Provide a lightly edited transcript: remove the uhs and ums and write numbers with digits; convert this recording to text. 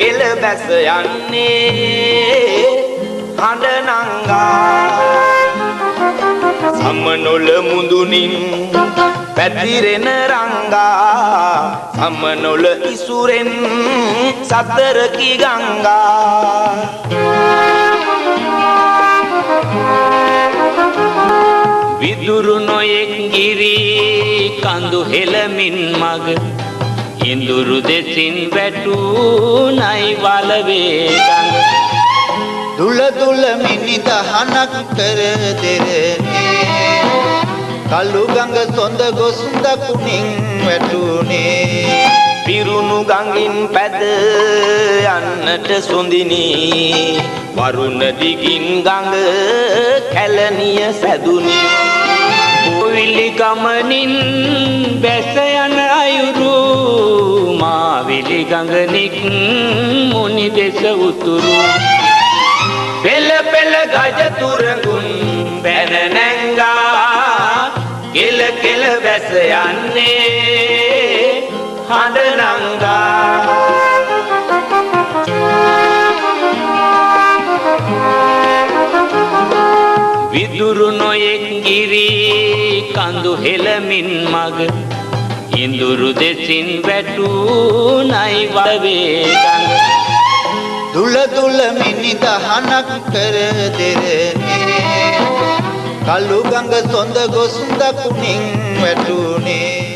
කෙල බැස යන්නේ හඬ නංගා සමනොල මුදුනින් පැතිරෙන රංගා සමනොල ඉසුරෙන් සතරකි ගංගා විදුරු නොයෙක් ගිරි කඳු හෙලමින් මග ඉඳුරු දෙසින් වැටුනයි වලවේ ගඟ දුල දුල මිනි දහනක් කර දෙරනේ කළු ගඟ සොඳ ගොස් දකුණින් වැටුනේ පිරුණු ගඟින් පැද යන්නට සොඳිනි වරුණ දිගින් ගඟ කැලණිය සැදුනි කොවිලි ගමනින් බැස යන අයුරු මාවිලි ගඟනික් මුනි දෙස උතුරු පෙළ පෙළ ගජ තුරඟුන් බැන නැංගා කෙල කෙල බැස යන්නේ හඬ නංගා විදුරු නොයෙක් ගිරි කඳු හෙලමින් මග ඉඳුරු දෙසින් වැටුනයි වලවේ ගඟ දුල දුල මිනි දහනක් කර දෙරනේ කළු ගඟ සොඳ ගොස් දකුණින් වැටුනේ